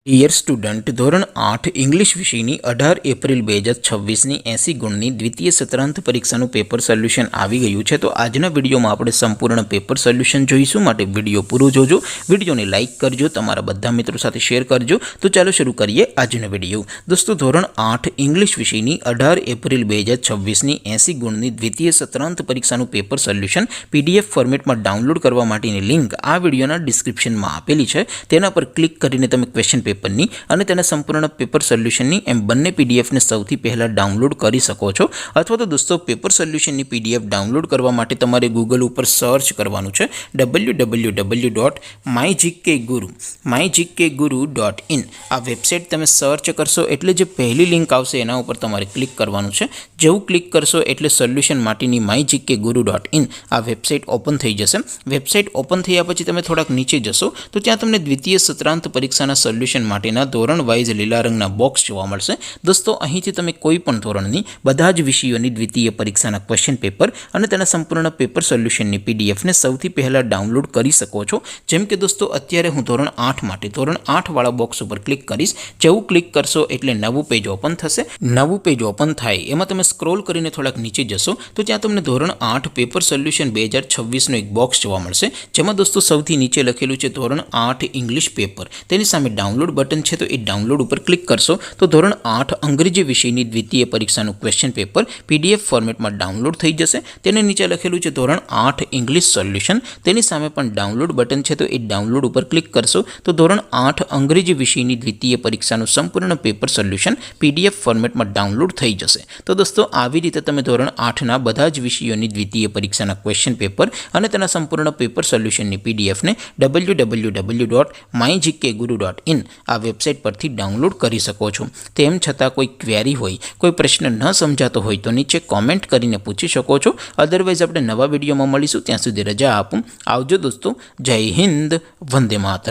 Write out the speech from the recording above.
Dear student, ધોરણ 8 English વિષયની 18 April 2026ની 80 ગુણની દ્વિતીય સત્રાંત પરીક્ષાનું પેપર સોલ્યુશન આવી ગયું છે. તો આજના વિડીયોમાં આપણે સંપૂર્ણ પેપર સોલ્યુશન જોઈશું. માટે વિડીયો પૂરો જોજો, વિડીયોને લાઇક કરજો, તમારા બધા મિત્રો સાથે શેર કરજો. તો ચાલો શરૂ કરીએ આજનો વિડીયો. દોસ્તો, ધોરણ 8 ઇંગ્લિશ વિષયની 18 એપ્રિલ 2026ની 80 ગુણની દ્વિતીય સત્રાંત પરીક્ષાનું પેપર સોલ્યુશન PDF ફોર્મેટમાં ડાઉનલોડ કરવા માટેની લિંક આ વિડીયોના ડિસ્ક્રિપ્શનમાં આપેલી છે. તેના પર ક્લિક કરીને તમે ક્વેશ્ચન પેપરની અને તેના સંપૂર્ણ પેપર સોલ્યુશનની એમ બંને પીડીએફને સૌથી પહેલાં ડાઉનલોડ કરી શકો છો. અથવા તો દોસ્તો, પેપર સોલ્યુશનની PDF ડાઉનલોડ કરવા માટે તમારે ગૂગલ ઉપર સર્ચ કરવાનું છે www.mygkguru.in. આ વેબસાઇટ તમે સર્ચ કરશો એટલે જે પહેલી લિંક આવશે એના ઉપર તમારે ક્લિક કરવાનું છે. જેવું ક્લિક કરશો એટલે સોલ્યુશન માટેની mygkguru.in આ વેબસાઇટ ઓપન થઈ જશે. વેબસાઇટ ઓપન થયા પછી તમે થોડાક નીચે જશો તો ત્યાં તમને દ્વિતીય સત્રાંત પરીક્ષાના સોલ્યુશન માટેના ધોરણ વાઇઝ લીલા રંગના બોક્સ જોવા મળશે. દોસ્તો, અહીંથી તમે કોઈ પણ ધોરણની બધા જ વિષયોની દ્વિતીય પરીક્ષાના ક્વેશ્ચન પેપર અને તેના સંપૂર્ણ પેપર સોલ્યુશનની PDFને સૌથી પહેલાં ડાઉનલોડ કરી શકો છો. જેમ કે દોસ્તો, અત્યારે હું ધોરણ 8 માટે ધોરણ 8 વાળા બોક્સ ઉપર ક્લિક કરીશ. જેવું ક્લિક કરશો એટલે નવું પેજ ઓપન થશે. નવું પેજ ઓપન થાય એમાં તમે સ્ક્રોલ કરીને થોડાક નીચે જશો તો ત્યાં તમને ધોરણ 8 પેપર સોલ્યુશન 2026નો એક બોક્સ જોવા મળશે. જેમાં દોસ્તો સૌથી નીચે લખેલું છે ધોરણ 8 ઇંગ્લિશ પેપર. તેની સામે ડાઉનલોડ બટન છે, તો એ ડાઉનલોડ ઉપર ક્લિક કરશો તો ધોરણ 8 અંગ્રેજી વિષયની દ્વિતીય પરીક્ષાનું ક્વેશ્ચન પેપર PDF ફોર્મેટમાં ડાઉનલોડ થઈ જશે. તેને નીચે લખેલું છે ધોરણ 8 ઇંગ્લિશ સોલ્યુશન. તેની સામે પણ ડાઉનલોડ બટન છે, તો એ ડાઉનલોડ ઉપર ક્લિક કરશો તો ધોરણ 8 અંગ્રેજી વિષયની દ્વિતીય પરીક્ષાનું સંપૂર્ણ પેપર સોલ્યુશન PDF ફોર્મેટમાં ડાઉનલોડ થઈ જશે. તો દોસ્તો, આવી રીતે તમે ધોરણ 8ના બધા જ વિષયોની દ્વિતીય પરીક્ષાના ક્વેશ્ચન પેપર અને તેના સંપૂર્ણ પેપર સોલ્યુશનની PDFને www.mygkguru.in આ વેબસાઇટ પરથી ડાઉનલોડ કરી શકો છો. તેમ છતાં કોઈ ક્વેરી હોય, કોઈ પ્રશ્ન ન સમજાતો હોય તો નીચે કોમેન્ટ કરીને પૂછી શકો છો. અદરવાઇઝ આપણે નવા વિડીયોમાં મળીશું. ત્યાં સુધી રજા આપું. આવજો દોસ્તો. જય હિન્દ. વંદે માતરમ.